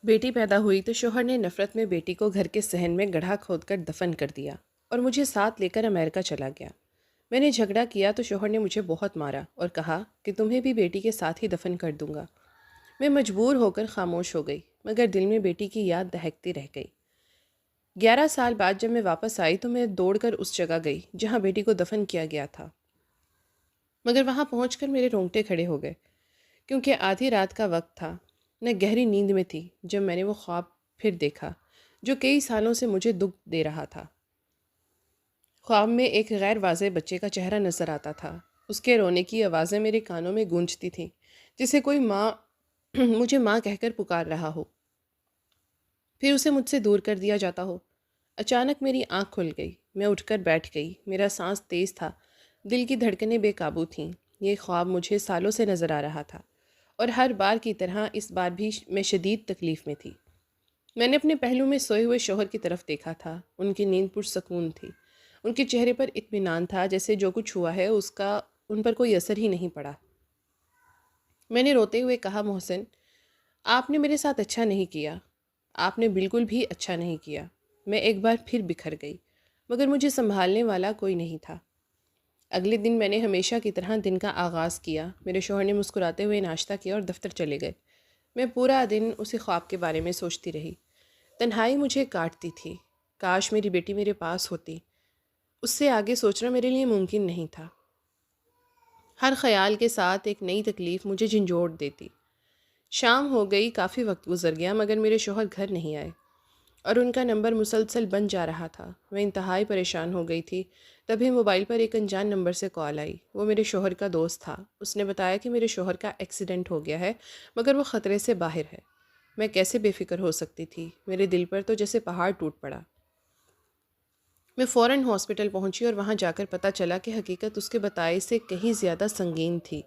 بیٹی پیدا ہوئی تو شوہر نے نفرت میں بیٹی کو گھر کے صحن میں گڑھا کھود کر دفن کر دیا اور مجھے ساتھ لے کر امریکہ چلا گیا۔ میں نے جھگڑا کیا تو شوہر نے مجھے بہت مارا اور کہا کہ تمہیں بھی بیٹی کے ساتھ ہی دفن کر دوں گا۔ میں مجبور ہو کر خاموش ہو گئی، مگر دل میں بیٹی کی یاد دہکتی رہ گئی۔ 11 سال بعد جب میں واپس آئی تو میں دوڑ کر اس جگہ گئی جہاں بیٹی کو دفن کیا گیا تھا، مگر وہاں پہنچ کر میرے رونگٹے کھڑے ہو گئے، کیونکہ آدھی رات کا وقت تھا۔ میں گہری نیند میں تھی جب میں نے وہ خواب پھر دیکھا جو کئی سالوں سے مجھے دکھ دے رہا تھا۔ خواب میں ایک غیر واضح بچے کا چہرہ نظر آتا تھا۔ اس کے رونے کی آوازیں میرے کانوں میں گونجتی تھیں، جسے کوئی ماں مجھے ماں کہہ کر پکار رہا ہو، پھر اسے مجھ سے دور کر دیا جاتا ہو۔ اچانک میری آنکھ کھل گئی، میں اٹھ کر بیٹھ گئی۔ میرا سانس تیز تھا، دل کی دھڑکنیں بے قابو تھیں۔ یہ خواب مجھے سالوں سے نظر آ رہا تھا، اور ہر بار کی طرح اس بار بھی میں شدید تکلیف میں تھی۔ میں نے اپنے پہلو میں سوئے ہوئے شوہر کی طرف دیکھا تھا۔ ان کی نیند پرسکون تھی، ان کے چہرے پر اطمینان تھا، جیسے جو کچھ ہوا ہے اس کا ان پر کوئی اثر ہی نہیں پڑا۔ میں نے روتے ہوئے کہا، محسن، آپ نے میرے ساتھ اچھا نہیں کیا، آپ نے بالکل بھی اچھا نہیں کیا۔ میں ایک بار پھر بکھر گئی، مگر مجھے سنبھالنے والا کوئی نہیں تھا۔ اگلے دن میں نے ہمیشہ کی طرح دن کا آغاز کیا۔ میرے شوہر نے مسکراتے ہوئے ناشتہ کیا اور دفتر چلے گئے۔ میں پورا دن اسی خواب کے بارے میں سوچتی رہی۔ تنہائی مجھے کاٹتی تھی۔ کاش میری بیٹی میرے پاس ہوتی۔ اس سے آگے سوچنا میرے لیے ممکن نہیں تھا۔ ہر خیال کے ساتھ ایک نئی تکلیف مجھے جھنجھوڑ دیتی۔ شام ہو گئی، کافی وقت گزر گیا، مگر میرے شوہر گھر نہیں آئے اور ان کا نمبر مسلسل بن جا رہا تھا۔ میں انتہائی پریشان ہو گئی تھی۔ تبھی موبائل پر ایک انجان نمبر سے کال آئی۔ وہ میرے شوہر کا دوست تھا۔ اس نے بتایا کہ میرے شوہر کا ایکسیڈنٹ ہو گیا ہے، مگر وہ خطرے سے باہر ہے۔ میں کیسے بے فکر ہو سکتی تھی؟ میرے دل پر تو جیسے پہاڑ ٹوٹ پڑا۔ میں فوراً ہاسپٹل پہنچی اور وہاں جا کر پتہ چلا کہ حقیقت اس کے بتائے سے کہیں زیادہ سنگین تھی۔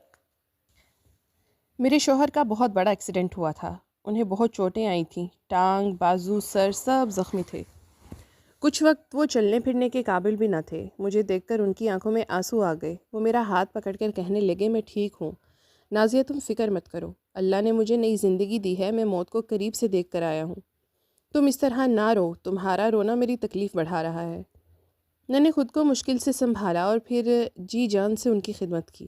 میرے شوہر کا بہت بڑا ایکسیڈنٹ ہوا تھا۔ انہیں بہت چوٹیں آئی تھیں، ٹانگ، بازو، سر سب زخمی تھے۔ کچھ وقت وہ چلنے پھرنے کے قابل بھی نہ تھے۔ مجھے دیکھ کر ان کی آنکھوں میں آنسو آ گئے۔ وہ میرا ہاتھ پکڑ کر کہنے لگے، میں ٹھیک ہوں نازیہ، تم فکر مت کرو، اللہ نے مجھے نئی زندگی دی ہے، میں موت کو قریب سے دیکھ کر آیا ہوں۔ تم اس طرح نہ رو، تمہارا رونا میری تکلیف بڑھا رہا ہے۔ میں نے خود کو مشکل سے سنبھالا اور پھر جی جان سے ان کی خدمت کی۔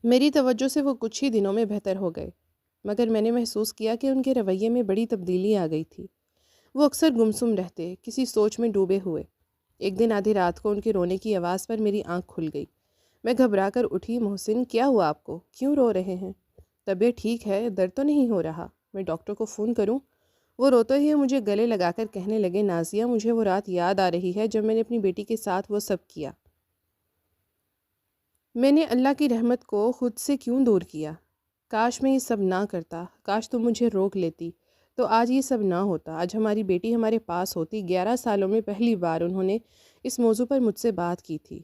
میری توجہ سے وہ کچھ ہی دنوں میں بہتر ہو گئے، مگر میں نے محسوس کیا کہ ان کے رویے میں بڑی تبدیلی آ گئی تھی۔ وہ اکثر گمسم رہتے، کسی سوچ میں ڈوبے ہوئے۔ ایک دن آدھی رات کو ان کے رونے کی آواز پر میری آنکھ کھل گئی۔ میں گھبرا کر اٹھی، محسن کیا ہوا آپ کو؟ کیوں رو رہے ہیں؟ طبیعت ٹھیک ہے، درد تو نہیں ہو رہا؟ میں ڈاکٹر کو فون کروں؟ وہ روتے ہوئے مجھے گلے لگا کر کہنے لگے، نازیہ، مجھے وہ رات یاد آ رہی ہے جب میں نے اپنی بیٹی کے ساتھ وہ سب کیا۔ میں نے اللہ کی رحمت کو خود سے کیوں دور کیا؟ کاش میں یہ سب نہ کرتا، کاش تم مجھے روک لیتی تو آج یہ سب نہ ہوتا، آج ہماری بیٹی ہمارے پاس ہوتی۔ 11 سالوں میں پہلی بار انہوں نے اس موضوع پر مجھ سے بات کی تھی۔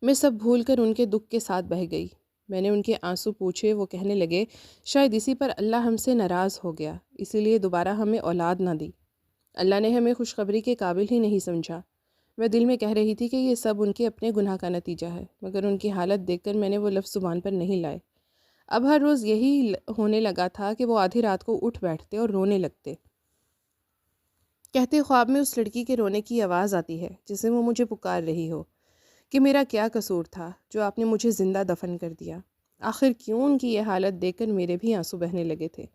میں سب بھول کر ان کے دکھ کے ساتھ بہہ گئی۔ میں نے ان کے آنسو پوچھے۔ وہ کہنے لگے، شاید اسی پر اللہ ہم سے ناراض ہو گیا، اسی لیے دوبارہ ہمیں اولاد نہ دی۔ اللہ نے ہمیں خوشخبری کے قابل ہی نہیں سمجھا۔ میں دل میں کہہ رہی تھی کہ یہ سب ان کے اپنے گناہ کا نتیجہ ہے، مگر ان کی حالت دیکھ کر میں نے وہ لفظ زبان پر نہیں لائے۔ اب ہر روز یہی ہونے لگا تھا کہ وہ آدھی رات کو اٹھ بیٹھتے اور رونے لگتے۔ کہتے، خواب میں اس لڑکی کے رونے کی آواز آتی ہے جسے وہ مجھے پکار رہی ہو، کہ میرا کیا قصور تھا جو آپ نے مجھے زندہ دفن کر دیا۔ آخر کیوں؟ ان کی یہ حالت دیکھ کر میرے بھی آنسو بہنے لگے تھے۔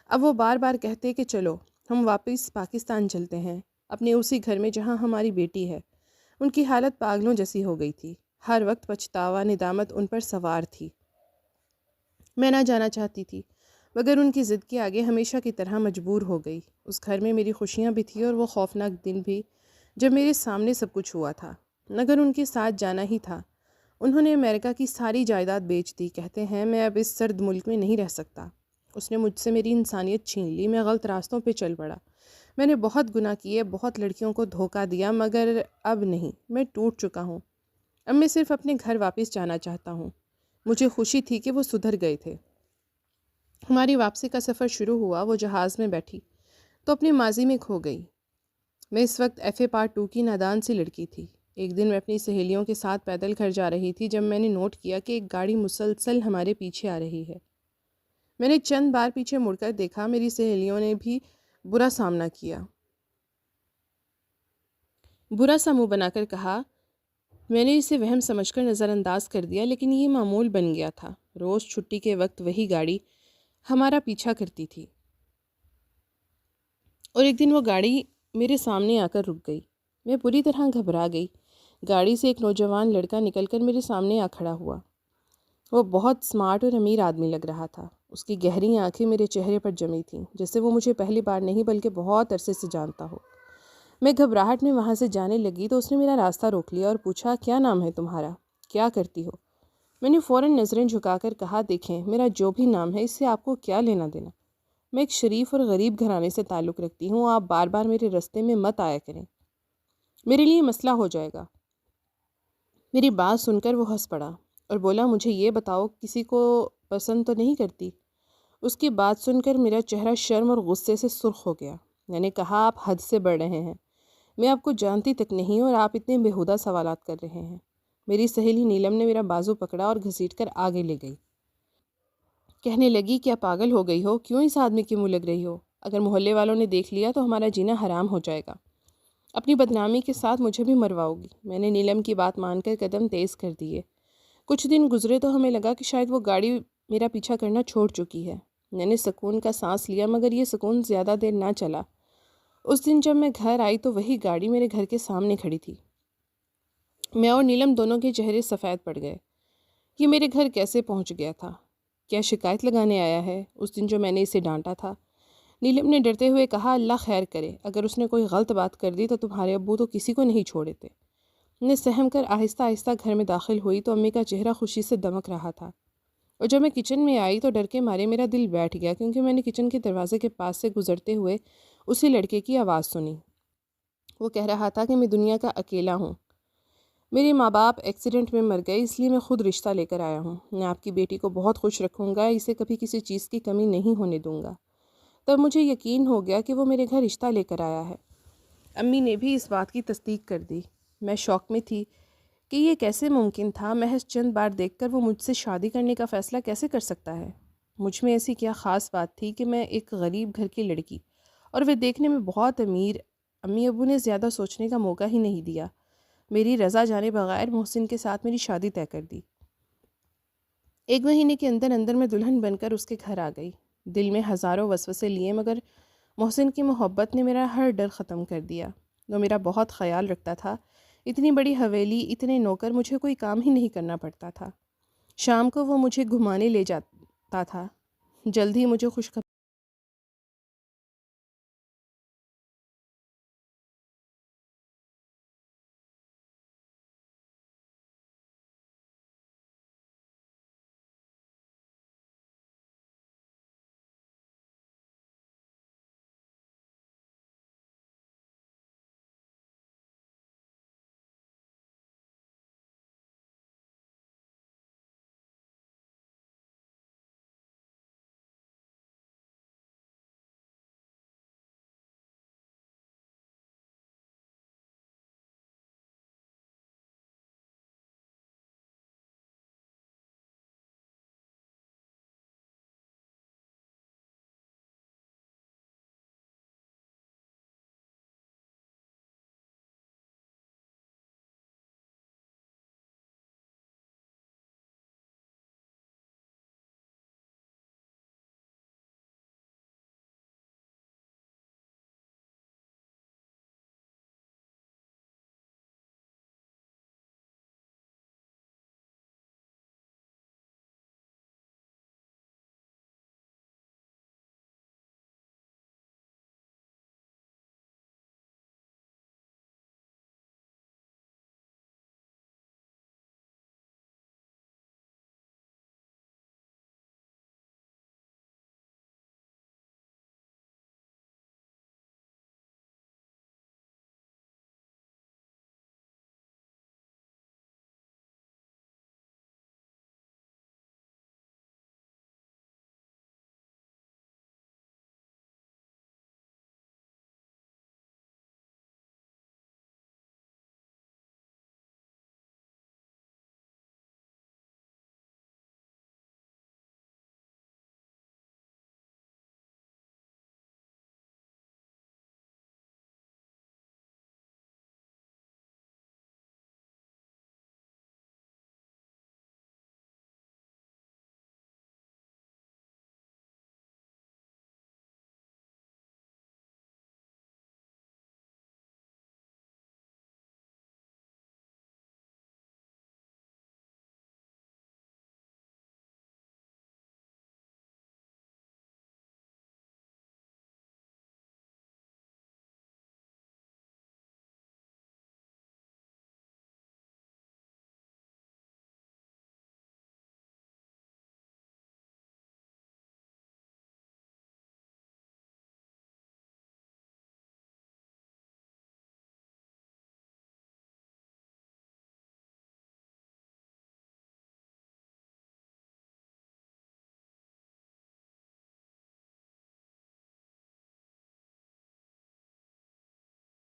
اب وہ بار بار کہتے کہ چلو ہم واپس پاکستان چلتے ہیں، اپنے اسی گھر میں جہاں ہماری بیٹی ہے۔ ان کی حالت پاگلوں جیسی ہو گئی تھی۔ ہر وقت پچھتاوا، ندامت ان پر سوار تھی۔ میں نہ جانا چاہتی تھی، مگر ان کی ضد کے آگے ہمیشہ کی طرح مجبور ہو گئی۔ اس گھر میں میری خوشیاں بھی تھیں اور وہ خوفناک دن بھی جب میرے سامنے سب کچھ ہوا تھا، مگر ان کے ساتھ جانا ہی تھا۔ انہوں نے امریکہ کی ساری جائیداد بیچ دی۔ کہتے ہیں، میں اب اس سرد ملک میں نہیں رہ سکتا۔ اس نے مجھ سے میری انسانیت چھین لی۔ میں غلط راستوں پہ چل پڑا۔ میں نے بہت گناہ کیے، بہت لڑکیوں کو دھوکہ دیا، مگر اب نہیں، میں ٹوٹ چکا ہوں۔ اب میں صرف اپنے گھر واپس جانا چاہتا ہوں۔ مجھے خوشی تھی کہ وہ سدھر گئے تھے۔ ہماری واپسی کا سفر شروع ہوا۔ وہ جہاز میں بیٹھی تو اپنے ماضی میں کھو گئی۔ میں اس وقت ایف اے پارٹ 2 کی نادان سی لڑکی تھی۔ ایک دن میں اپنی سہیلیوں کے ساتھ پیدل گھر جا رہی تھی جب میں نے نوٹ کیا کہ ایک گاڑی مسلسل ہمارے پیچھے آ رہی ہے۔ میں نے چند بار پیچھے مڑ کر دیکھا، میری سہیلیوں نے بھی برا سامنا کیا، برا سا منہ بنا کر کہا۔ میں نے اسے وہم سمجھ کر نظر انداز کر دیا، لیکن یہ معمول بن گیا تھا۔ روز چھٹی کے وقت وہی گاڑی ہمارا پیچھا کرتی تھی، اور ایک دن وہ گاڑی میرے سامنے آ کر رک گئی۔ میں پوری طرح گھبرا گئی۔ گاڑی سے ایک نوجوان لڑکا نکل کر میرے سامنے آ کھڑا ہوا۔ وہ بہت سمارٹ اور امیر آدمی لگ رہا تھا۔ اس کی گہری آنکھیں میرے چہرے پر جمی تھیں، جیسے وہ مجھے پہلی بار نہیں بلکہ بہت عرصے سے جانتا ہو۔ میں گھبراہٹ میں وہاں سے جانے لگی تو اس نے میرا راستہ روک لیا اور پوچھا، کیا نام ہے تمہارا؟ کیا کرتی ہو؟ میں نے فوراً نظریں جھکا کر کہا، دیکھیں، میرا جو بھی نام ہے اس سے آپ کو کیا لینا دینا؟ میں ایک شریف اور غریب گھرانے سے تعلق رکھتی ہوں، آپ بار بار میرے راستے میں مت آیا کریں، میرے لیے مسئلہ ہو جائے گا۔ میری بات سن کر وہ ہنس پڑا اور بولا، مجھے یہ بتاؤ، کسی کو پسند تو نہیں کرتی؟ اس کی بات سن کر میرا چہرہ شرم اور غصے سے سرخ ہو گیا۔ میں نے کہا، آپ حد سے بڑھ رہے ہیں، میں آپ کو جانتی تک نہیں اور آپ اتنے بیہودہ سوالات کر رہے ہیں۔ میری سہیلی نیلم نے میرا بازو پکڑا اور گھسیٹ کر آگے لے گئی۔ کہنے لگی، کیا پاگل ہو گئی ہو؟ کیوں اس آدمی کی منہ لگ رہی ہو؟ اگر محلے والوں نے دیکھ لیا تو ہمارا جینا حرام ہو جائے گا، اپنی بدنامی کے ساتھ مجھے بھی مرواؤ گی۔ میں نے نیلم کی بات مان کر قدم تیز کر دیے۔ کچھ دن گزرے تو ہمیں لگا کہ شاید وہ گاڑی میرا پیچھا کرنا چھوڑ چکی ہے۔ میں نے سکون کا سانس لیا، مگر یہ سکون زیادہ دیر نہ چلا۔ اس دن جب میں گھر آئی تو وہی گاڑی میرے گھر کے سامنے کھڑی تھی۔ میں اور نیلم دونوں کے چہرے سفید پڑ گئے۔ یہ میرے گھر کیسے پہنچ گیا تھا؟ کیا شکایت لگانے آیا ہے؟ اس دن جو میں نے اسے ڈانٹا تھا۔ نیلم نے ڈرتے ہوئے کہا، اللہ خیر کرے، اگر اس نے کوئی غلط بات کر دی تو تمہارے ابو تو کسی کو نہیں چھوڑتے۔ میں سہم کر آہستہ آہستہ گھر میں داخل ہوئی تو امی کا چہرہ خوشی سے دمک رہا تھا، اور جب میں کچن میں آئی تو ڈر کے مارے میرا دل بیٹھ گیا، کیونکہ میں نے کچن کے دروازے کے پاس سے گزرتے ہوئے اسی لڑکے کی آواز سنی۔ وہ کہہ رہا تھا کہ میں دنیا کا اکیلا ہوں، میرے ماں باپ ایکسیڈنٹ میں مر گئے، اس لیے میں خود رشتہ لے کر آیا ہوں۔ میں آپ کی بیٹی کو بہت خوش رکھوں گا، اسے کبھی کسی چیز کی کمی نہیں ہونے دوں گا۔ تب مجھے یقین ہو گیا کہ وہ میرے گھر رشتہ لے کر آیا ہے۔ امی نے بھی اس بات کی تصدیق کر دی۔ میں شوق میں تھی کہ یہ کیسے ممکن تھا، محض چند بار دیکھ کر وہ مجھ سے شادی کرنے کا فیصلہ کیسے کر سکتا ہے؟ مجھ میں ایسی کیا خاص بات تھی کہ میں ایک غریب گھر کی لڑکی اور وہ دیکھنے میں بہت امیر، امی ابو نے زیادہ سوچنے کا موقع ہی نہیں دیا، میری رضا جانے بغیر محسن کے ساتھ میری شادی طے کر دی۔ ایک مہینے کے اندر اندر میں دلہن بن کر اس کے گھر آ گئی۔ دل میں ہزاروں وسوسے لیے، مگر محسن کی محبت نے میرا ہر ڈر ختم کر دیا۔ وہ میرا بہت خیال رکھتا تھا۔ اتنی بڑی حویلی، اتنے نوکر، مجھے کوئی کام ہی نہیں کرنا پڑتا تھا۔ شام کو وہ مجھے گھمانے لے جاتا تھا۔ جلد ہی مجھے